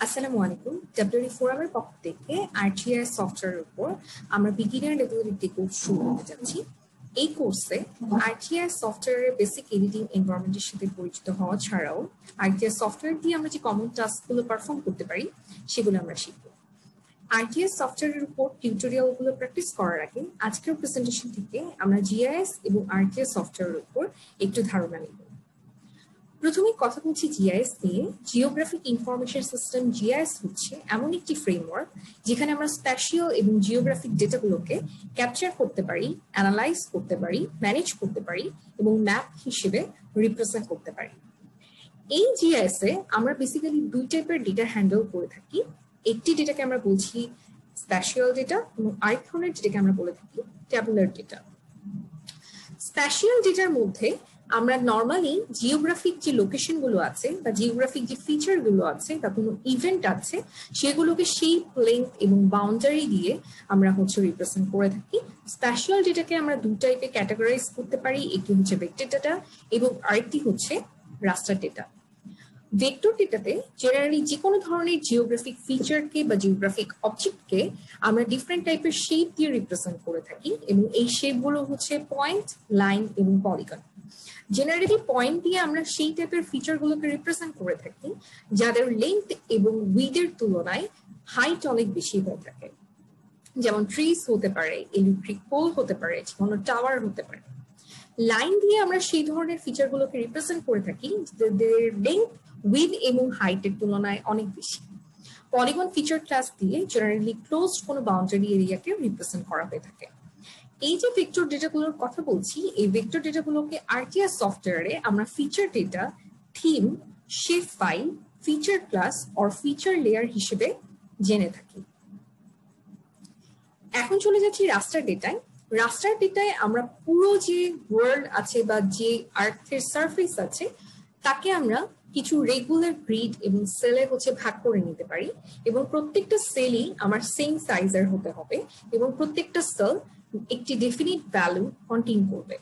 আসসালামু আলাইকুম। WRE ফোরামের পক্ষ থেকে আরজিআইএস সফটওয়্যারের উপর আমরা বিগিনার লেভেলের একটি কোর্স শুরু করতে যাচ্ছি। এই কোর্সে আরজিআইএস সফটওয়্যারের বেসিক এডিটিং এনভায়রনমেন্টের সাথে পরিচিত হওয়া ছাড়াও আরজিআইএস সফটওয়্যার দিয়ে আমরা যে কমন টাস্কগুলো পারফর্ম করতে পারি সেগুলো আমরা শিখব। আরজিআইএস সফটওয়্যারের উপর টিউটোরিয়ালগুলো প্র্যাকটিস করার আগে আজকের প্রেজেন্টেশন থেকে আমরা জিআইএস এবং আরজিআইএস সফটওয়্যারের উপর একটু ধারণা নেব। প্রথমে কথা বলছি জিআইএস নিয়ে। জিওগ্রাফিক ইনফরমেশন সিস্টেম জিআইএস হচ্ছে এমন একটি ফ্রেমওয়ার্ক যেখানে আমরা স্প্যাশিয়াল এবং জিওগ্রাফিক ডেটাগুলোকে ক্যাপচার করতে পারি, অ্যানালাইজ করতে পারি, ম্যানেজ করতে পারি এবং ম্যাপ হিসেবে রিপ্রেজেন্ট করতে পারি। এই জিআইএস এ আমরা বেসিক্যালি দুই টাইপের ডেটা হ্যান্ডেল করে থাকি। একটি ডেটাকে আমরা বলছি স্প্যাশিয়াল ডেটা এবং আরেক ধরনের ডেটাকে আমরা বলে থাকি ট্যাবুলার ডেটা। স্প্যাশিয়াল ডেটার মধ্যে আমরা নর্মালি জিওগ্রাফিক যে লোকেশন গুলো আছে বা জিওগ্রাফিক যে ফিচার গুলো আছে বা কোনো ইভেন্ট আছে সেগুলোকে শেপ, লেন্থ এবং বাউন্ডারি দিয়ে আমরা রিপ্রেজেন্ট করে থাকি। স্প্যাশিয়াল ডেটাকে আমরা দুই টাইপে ক্যাটাগরাইজ করতে পারি, একটি হচ্ছে ভেক্টর ডেটা এবং আরেকটি হচ্ছে রাস্টার ডেটা। ভেক্টর ডেটাতে জেনারেলি যে কোনো ধরনের জিওগ্রাফিক ফিচারকে বা জিওগ্রাফিক অবজেক্টকে আমরা ডিফারেন্ট টাইপের শেপ দিয়ে রিপ্রেজেন্ট করে থাকি এবং এই শেপগুলো হচ্ছে পয়েন্ট, লাইন এবং পলিগন। জেনারেলি পয়েন্ট দিয়ে আমরা সেই টাইপের ফিচারগুলোকে রিপ্রেজেন্ট করে থাকি যাদের লেন্থ এবং উইডের তুলনায় হাইট অনেক বেশি হয়ে থাকে, যেমন ট্রিজ হতে পারে, ইলেকট্রিক পোল হতে পারে, কোনো টাওয়ার হতে পারে। লাইন দিয়ে আমরা সেই ধরনের ফিচারগুলোকে রিপ্রেজেন্ট করে থাকি যাদের লেন্থ, উইড এবং হাইটের তুলনায় অনেক বেশি। পলিগন ফিচার ক্লাস দিয়ে জেনারেলি ক্লোজড কোনো বাউন্ডারি এরিয়াকে রিপ্রেজেন্ট করা হয়ে থাকে। এই যে ভেক্টর ডেটাগুলোর কথা বলছি, এই ভেক্টর ডেটাগুলোকে আরজিআইএস সফটওয়্যারে আমরা feature data, theme, shape file, feature class or feature layer হিসেবে জেনে থাকি। এখন চলে যাচ্ছি রাস্টার ডেটায়। রাস্টার ডেটায় আমরা পুরো যে ওয়ার্ল্ড আছে বা যে আর্থের সারফেস আছে তাকে আমরা কিছু রেগুলার গ্রিড এবং সেলে ভাগ করে নিতে পারি এবং প্রত্যেকটা সেলই আমার সেম সাইজের হতে হবে এবং প্রত্যেকটা সেল একটি ডেফিনিট ভ্যালু কন্টেইন করবে।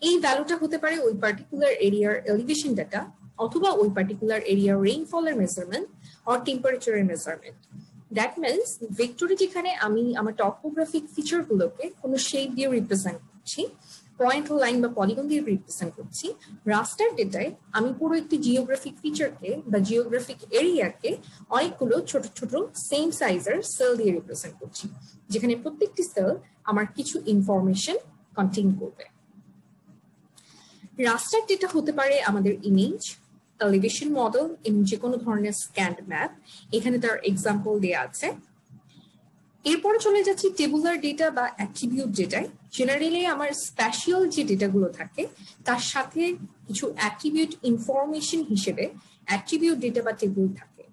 এই ভ্যালুটা হতে পারে ওই পার্টিকুলার এরিয়ার এলিভেশন ডাটা অথবা ওই পার্টিকুলার এরিয়ার রেইনফলের মেজারমেন্ট অর টেম্পারেচারের মেজারমেন্ট। দ্যাট মিনস ভেক্টরে যেখানে আমি আমার টপোগ্রাফিক ফিচারগুলোকে কোনো শেপ দিয়ে রিপ্রেজেন্ট করছি, পয়েন্ট, লাইন বা পলিগন দিয়ে রিপ্রেজেন্ট করছি, রাস্টার ডেটায় আমি পুরো একটি জিওগ্রাফিক ফিচারকে বা জিওগ্রাফিক এরিয়াকে অনেকগুলো ছোট ছোট সেম সাইজের সেল দিয়ে রিপ্রেজেন্ট করছি, যেখানে প্রত্যেকটি সেল আমার কিছু ইনফরমেশন কন্টেইন করবে। রাস্টার ডেটা হতে পারে আমাদের ইমেজ, এলিভেশন মডেল এবং যে কোনো ধরনের স্ক্যান্ড ম্যাপ। এখানে তার এক্সাম্পল দেওয়া আছে। এরপরে চলে যাচ্ছি টেবুলার ডেটা বা অ্যাট্রিবিউট ডেটায়। জেনারেলি আমার স্প্যাশিয়াল যে ডেটাগুলো থাকে তার সাথে কিছু অ্যাট্রিবিউট ইনফরমেশন হিসেবে অ্যাট্রিবিউট ডেটা বা টেবুল থাকে।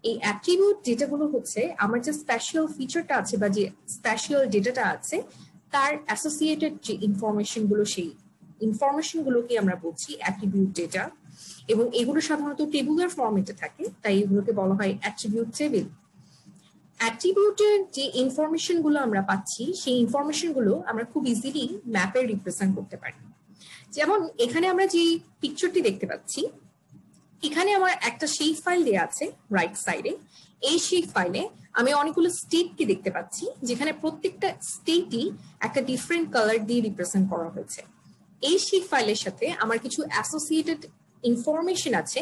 এই অ্যাট্রিবিউট ডেটাগুলো হচ্ছে আমার যে স্পেশাল ফিচারটা আছে বা যে স্পেশাল ডেটাটা আছে তার অ্যাসোসিয়েটেড যে ইনফরমেশনগুলো, সেই ইনফরমেশনগুলোকে আমরা বলছি অ্যাট্রিবিউট ডেটা এবং এগুলো সাধারণত টেবুলার ফরম্যাটে থাকে, তাই এগুলোকে বলা হয় অ্যাট্রিবিউট টেবিল। অ্যাট্রিবিউটের যে ইনফরমেশনগুলো আমরা পাচ্ছি সেই ইনফরমেশনগুলো আমরা খুব ইজিলি ম্যাপে রিপ্রেজেন্ট করতে পারি। যেমন এখানে আমরা যে পিকচারটি দেখতে পাচ্ছি, এখানে আমার একটা শেপ ফাইল দেওয়া আছে রাইট সাইডে। এই শেপ ফাইলে আমি অনেকগুলো স্টেটকে দেখতে পাচ্ছি যেখানে প্রত্যেকটা স্টেটই একটা ডিফারেন্ট কালার দিয়ে রিপ্রেজেন্ট করা হয়েছে। এই শেপ ফাইলের সাথে আমার কিছু অ্যাসোসিয়েটেড ইনফরমেশন আছে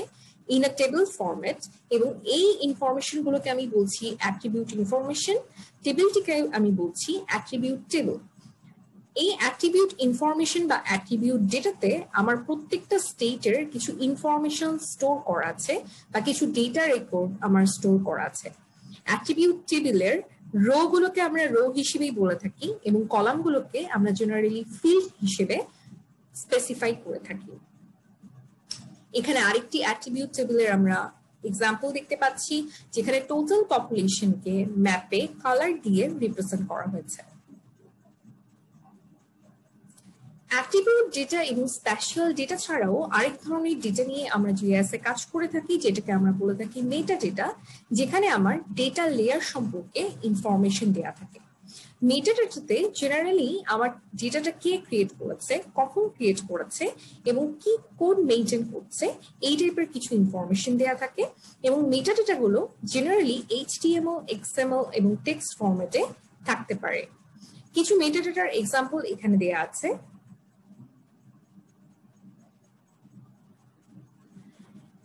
ইন আ টেবল ফরম্যাট এবং এই ইনফরমেশন গুলোকে আমি বলছি অ্যাট্রিবিউট ইনফরমেশন, টেবিলটিকে আমি বলছি অ্যাট্রিবিউট টেবল। এই অ্যাট্রিবিউট ইনফরমেশন বা অ্যাট্রিবিউট ডেটাতে আমার প্রত্যেকটা স্টেটের কিছু ইনফরমেশন স্টোর করা আছে বা কিছু ডেটা রেকর্ড আমার স্টোর করা আছে। অ্যাট্রিবিউট টেবিলের রো গুলোকে আমরা রো হিসেবেই বলে থাকি এবং কলাম গুলোকে আমরা জেনারেলি ফিল্ড হিসেবে স্পেসিফাই করে থাকি। এখানে আরেকটি অ্যাট্রিবিউট টেবিলের আমরা এক্সাম্পল দেখতে পাচ্ছি যেখানে টোটাল পপুলেশনকে ম্যাপে কালার দিয়ে রিপ্রেজেন্ট করা হয়েছে। অ্যাট্রিবিউট ডেটা এবং স্পেশাল ডেটা ছাড়াও আরেক ধরনের ডেটা নিয়ে আমরা জিআইএস এ কাজ করে থাকি, যেটাকে আমরা বলে থাকি মেটা ডেটা, যেখানে আমার ডেটা লেয়ার সম্পর্কে ইনফরমেশন দেওয়া থাকে। মেটাডাটাতে জেনারেলি আমার ডেটাটা কে ক্রিয়েট করেছে, কখন ক্রিয়েট করেছে এবং কি কোড মেইনটেইন করছে এই টাইপের কিছু ইনফরমেশন দেয়া থাকে এবং মেটাডাটা গুলো জেনারেলি HTML, XML এবং টেক্সট ফরম্যাটে থাকতে পারে। কিছু মেটাডাটার এক্সাম্পল এখানে দেয়া আছে।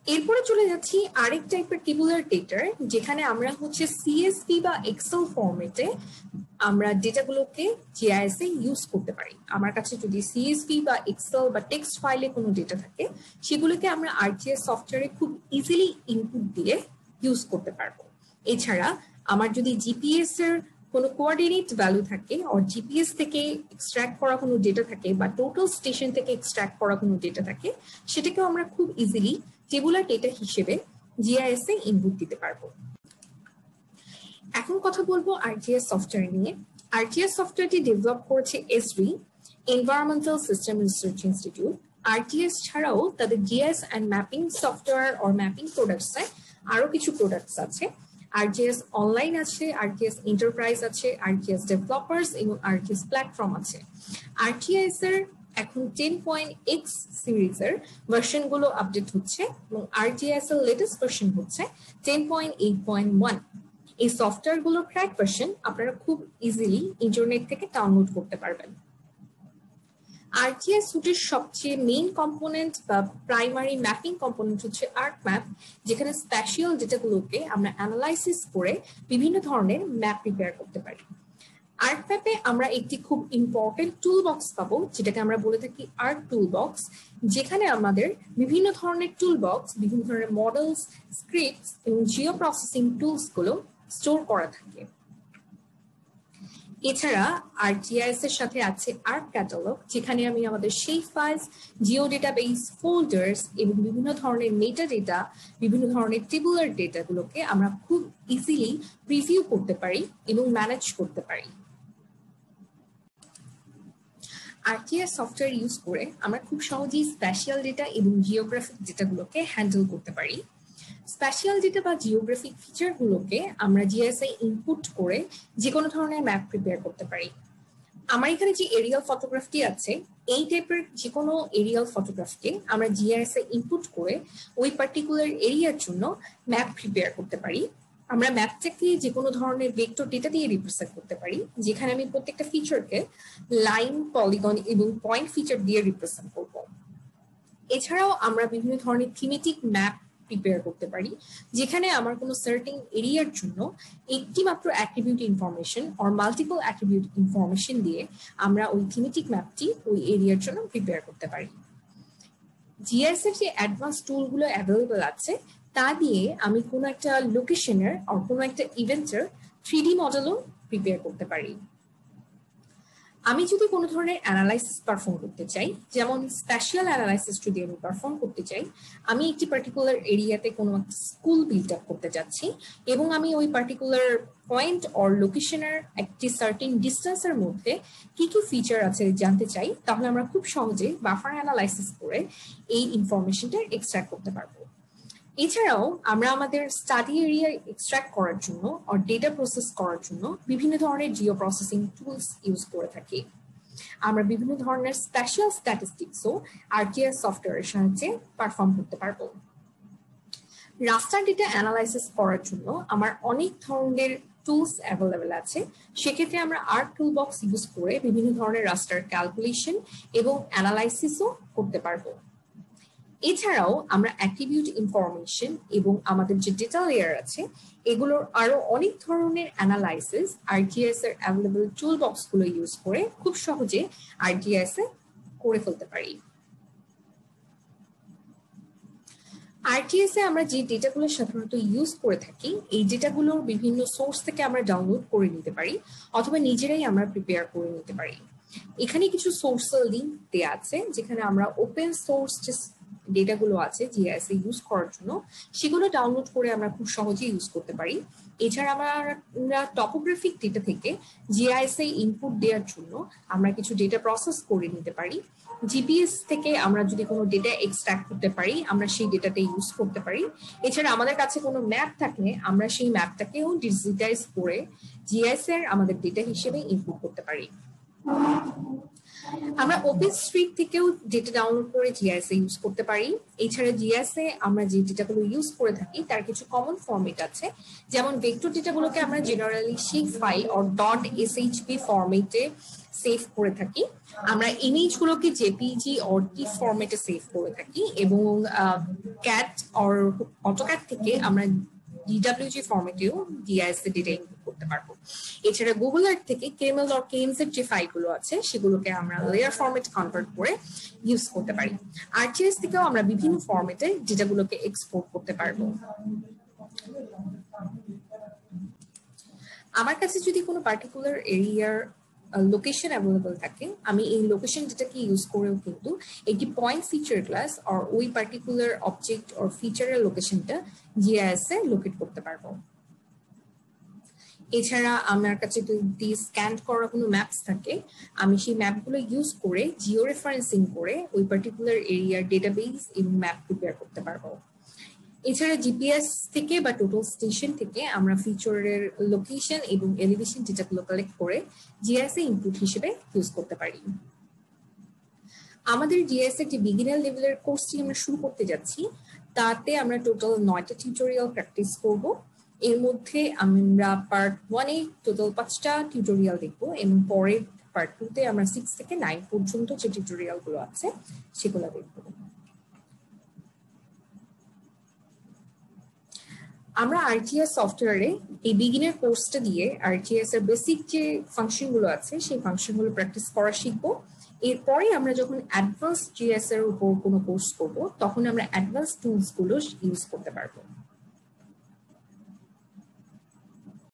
এরপরে চলে যাচ্ছি আরেক টাইপের টেবুলার ডেটার, যেখানে আমরা হচ্ছে CSV বা এক্সেল ফরম্যাটে আমরা ডেটাগুলোকে GIS এ ইউজ করতে পারি। আমার কাছে যদি CSV বা এক্সেল বা টেক্সট ফাইলে কোনো ডেটা থাকে, সেগুলোকে আমরা ArcGIS সফটওয়্যারে খুব ইজিলি ইনপুট দিয়ে ইউজ করতে পারবো। এছাড়া আমার যদি জিপিএস এর কোনো কোঅর্ডিনেট ভ্যালু থাকে আর জিপিএস থেকে এক্সট্রাক্ট করা কোনো ডেটা থাকে বা টোটাল স্টেশন থেকে এক্সট্রাক্ট করা কোনো ডেটা থাকে, সেটাকেও আমরা খুব ইজিলি টেবুলার ডেটা হিসেবে GIS এ ইনপুট দিতে পারবো। এখন কথা বলবো ArcGIS সফটওয়্যার নিয়ে। ArcGIS সফটওয়্যারটি ডেভেলপ করেছে Esri, environmental system research institute. ArcGIS ছাড়াও তাদের GIS অ্যান্ড ম্যাপিং সফটওয়্যার আর ম্যাপিং প্রোডাক্টসে আরো কিছু প্রোডাক্টস আছে। ArcGIS অনলাইন আছে, ArcGIS এন্টারপ্রাইজ আছে, ArcGIS ডেভেলপার্স এবং ArcGIS প্ল্যাটফর্ম আছে। ArcGIS এর এখন 10.x সিরিজের ভার্সন গুলো আপডেট হচ্ছে এবং ArcGIS এর লেটেস্ট ভার্সন হচ্ছে 10.8.1। এই সফটওয়্যার গুলোর ক্র্যাক ভার্সন আপনারা খুব ইজিলি ইন্টারনেট থেকে ডাউনলোড করতে পারবেন। ArcGIS সুটের সবচেয়ে মেইন কম্পোনেন্ট বা প্রাইমারি ম্যাপিং কম্পোনেন্ট হচ্ছে ArcMap, যেখানে স্প্যাশিয়াল ডেটাগুলোকে আমরা অ্যানালাইসিস করে বিভিন্ন ধরনের ম্যাপ প্রিপেয়ার করতে পারি। ArcMap-এ আমরা একটি খুব ইম্পর্টেন্ট টুল বক্স পাবো, যেটাকে আমরা বলে থাকি আর্ক টুল বক্স, যেখানে আমাদের বিভিন্ন ধরনের টুল বক্স, বিভিন্ন ধরনের মডেলস, স্ক্রিপ্টস এবং জিও প্রসেসিং টুলস গুলো স্টোর করা থাকে। এছাড়া ArcGIS এর সাথে আছে আর্ক ক্যাটালগ, যেখানে আমি আমাদের সেই ফাইলস, জিও ডেটাবেস, ফোল্ডার্স এবং বিভিন্ন ধরনের মেটা ডেটা, বিভিন্ন ধরনের টেবুলার ডেটাগুলোকে আমরা খুব ইজিলি প্রিভিউ করতে পারি এবং ম্যানেজ করতে পারি। ArcGIS সফটওয়্যার ইউজ করে আমরা খুব সহজেই স্প্যাশিয়াল ডেটা এবং জিওগ্রাফিক ডেটাগুলোকে হ্যান্ডেল করতে পারি। স্প্যাশিয়াল ডেটা বা জিওগ্রাফিক ফিচারগুলোকে আমরা GIS এ ইনপুট করে যে কোনো ধরনের ম্যাপ প্রিপেয়ার করতে পারি। আমার এখানে যে এরিয়াল ফটোগ্রাফটি আছে, এই টাইপের যে কোনো এরিয়াল ফটোগ্রাফকে আমরা GIS এ ইনপুট করে ওই পার্টিকুলার এরিয়ার জন্য ম্যাপ প্রিপেয়ার করতে পারি। আমরা ম্যাপটাকে যে কোনো ধরনের ভেক্টর ডেটা দিয়ে রিপ্রেজেন্ট করতে পারি, যেখানে আমি প্রত্যেকটা ফিচারকে লাইন, পলিগন এবং পয়েন্ট ফিচার দিয়ে রিপ্রেজেন্ট করব। এছাড়াও আমরা বিভিন্ন ধরনের থিমেটিক ম্যাপ প্রিপেয়ার করতে পারি, যেখানে আমার কোনো সার্টেন এরিয়ার জন্য একটি মাত্র attribute information or multiple attribute information দিয়ে আমরা ওই থিমেটিক ম্যাপটি ওই এরিয়ার জন্য প্রিপেয়ার করতে পারি। GIS এর যে অ্যাডভান্স টুলগুলো অ্যাভেলেবল আছে, তা দিয়ে আমি কোনো একটা লোকেশনের আর কোনো একটা ইভেন্টের 3D মডেলও প্রিপেয়ার করতে পারি। আমি যদি কোনো ধরনের অ্যানালাইসিস পারফর্ম করতে চাই, যেমন স্প্যাশিয়াল অ্যানালাইসিস যদি আমি পারফর্ম করতে চাই, আমি একটি পার্টিকুলার এরিয়াতে কোনো একটা স্কুল বিল্ড আপ করতে যাচ্ছি এবং আমি ওই পার্টিকুলার পয়েন্ট অর লোকেশনের একটি সার্টেন ডিস্টেন্সের মধ্যে কি কি ফিচার আছে জানতে চাই, তাহলে আমরা খুব সহজে বাফার অ্যানালাইসিস করে এই ইনফরমেশনটা এক্সট্রাক্ট করতে পারবো। এছাড়াও আমরা আমাদের স্টাডি এরিয়া এক্সট্রাক্ট করার জন্য আর ডেটা প্রসেস করার জন্য বিভিন্ন ধরনের জিও প্রসেসিং টুলস ইউজ করে থাকি। আমরা বিভিন্ন ধরনের স্পেশাল স্ট্যাটিস্টিক্সও ArcGIS সফটওয়্যারের সাহায্যে পারফর্ম করতে পারবো। রাস্টার ডেটা অ্যানালাইসিস করার জন্য আমার অনেক ধরনের টুলস অ্যাভেলেবেল আছে। সেক্ষেত্রে আমরা আর্ক টুল বক্স ইউজ করে বিভিন্ন ধরনের রাস্টার ক্যালকুলেশন এবং অ্যানালাইসিসও করতে পারবো। এছাড়াও আমরা অ্যাট্রিবিউট ইনফরমেশন এবং আমাদের যে ডেটা লেয়ার আছে, এগুলোর আরো অনেক ধরনের অ্যানালাইসিস ArcGIS এর অ্যাভেলেবল টুল বক্সগুলো ইউজ করে খুব সহজে ArcGIS এ করে ফেলতে পারি। ArcGIS এ আমরা যে ডেটাগুলো সাধারণত ইউজ করে থাকি, এই ডেটাগুলোর বিভিন্ন সোর্স থেকে আমরা ডাউনলোড করে নিতে পারি অথবা নিজেরাই আমরা প্রিপেয়ার করে নিতে পারি। এখানে কিছু সোর্সের লিঙ্ক দেওয়া আছে, যেখানে আমরা ওপেন সোর্স যে ডেটাগুলো আছে জিআইএস এ ইউজ করার জন্য সেগুলো ডাউনলোড করে আমরা খুব সহজেই ইউজ করতে পারি। এছাড়া আমরা টপোগ্রাফিক ডেটা থেকে জিআইএস এ ইনপুট দেওয়ার জন্য আমরা কিছু ডেটা প্রসেস করে নিতে পারি। জিপিএস থেকে আমরা যদি কোনো ডেটা এক্সট্রাক্ট করতে পারি আমরা সেই ডেটাটা ইউজ করতে পারি। এছাড়া আমাদের কাছে কোনো ম্যাপ থাকলে আমরা সেই ম্যাপটাকেও ডিজিটাইজ করে জিআইএস এর আমাদের ডেটা হিসেবে ইনপুট করতে পারি। আমরা ওপেনস্ট্রিট থেকেও ডেটা ডাউনলোড করে জিআইএস এ ইউজ করতে পারি। এছাড়া জিআইএস এ আমরা যে ডেটাগুলো ইউজ করে থাকি তার কিছু কমন ফরম্যাট আছে, যেমন ভেক্টর ডেটাগুলোকে আমরা generally shape file or .shp ফরম্যাটে সেভ করে থাকি। আমরা ইমেজগুলোকে জেপিজি অর টিএফ ফরম্যাটে সেভ করে থাকি এবং ক্যাট অর অটোক্যাড থেকে আমরা DWG ফরম্যাটেও জিআইএস এ ডেটা ইনপুট করতে পারবো। এছাড়া গুগল আর্থ থেকে কেএমএল অর কেএনজেড যে ফাইলগুলো আছে সেগুলোকে আমরা লেয়ার ফরম্যাট কনভার্ট করে ইউজ করতে পারি। আরটিএস থেকেও আমরা বিভিন্ন ফরম্যাটে ডেটাগুলোকে এক্সপোর্ট করতে পারবো। আমার কাছে যদি কোনো পার্টিকুলার এরিয়ার লোকেশন অ্যাভেলেবল থাকে আমি এই লোকেশন ডেটাকে ইউজ করেও কিন্তু একটি পয়েন্ট ফিচার ক্লাস আর ওই পার্টিকুলার অবজেক্ট অর ফিচারের লোকেশনটা জিআইএস এ লোকেট করতে পারবো। এছাড়া আমার কাছে যদি স্ক্যান করা কোনো ম্যাপস থাকে আমি সেই ম্যাপগুলো ইউজ করে জিও রেফারেন্সিং করে ওই পার্টিকুলার এরিয়ার ডেটাবেস এবং ম্যাপ প্রিপেয়ার করতে পারবো। এছাড়া জিপিএস থেকে বা টোটাল স্টেশন থেকে আমরা ফিচারের লোকেশন এবং এলিভেশন ডেটাগুলো কালেক্ট করে জিআইএস এ ইনপুট হিসেবে ইউজ করতে পারি। আমাদের জিআইএস এর যে বিগিনার লেভেলের কোর্সটি আমরা শুরু করতে যাচ্ছি তাতে আমরা টোটাল 9টা টিউটোরিয়াল প্র্যাকটিস করব। এর মধ্যে আমরা পার্ট 1 এ টোটাল 5টা টিউটোরিয়াল দেখবো এবং পরে পার্ট 2 তে আমরা 6 থেকে 9 পর্যন্ত যে টিউটোরিয়ালগুলো আছে সেগুলো দেখবো। আমরা আরটিএস সফটওয়্যারে এই বিগিনার কোর্সটা দিয়ে আরটিএস এর বেসিক যে ফাংশনগুলো আছে সেই ফাংশনগুলো প্র্যাকটিস করা শিখবো। এরপরে আমরা যখন অ্যাডভান্স জিএস এর উপর কোনো কোর্স করব তখন আমরা অ্যাডভান্স টুলস গুলো ইউজ করতে পারবো।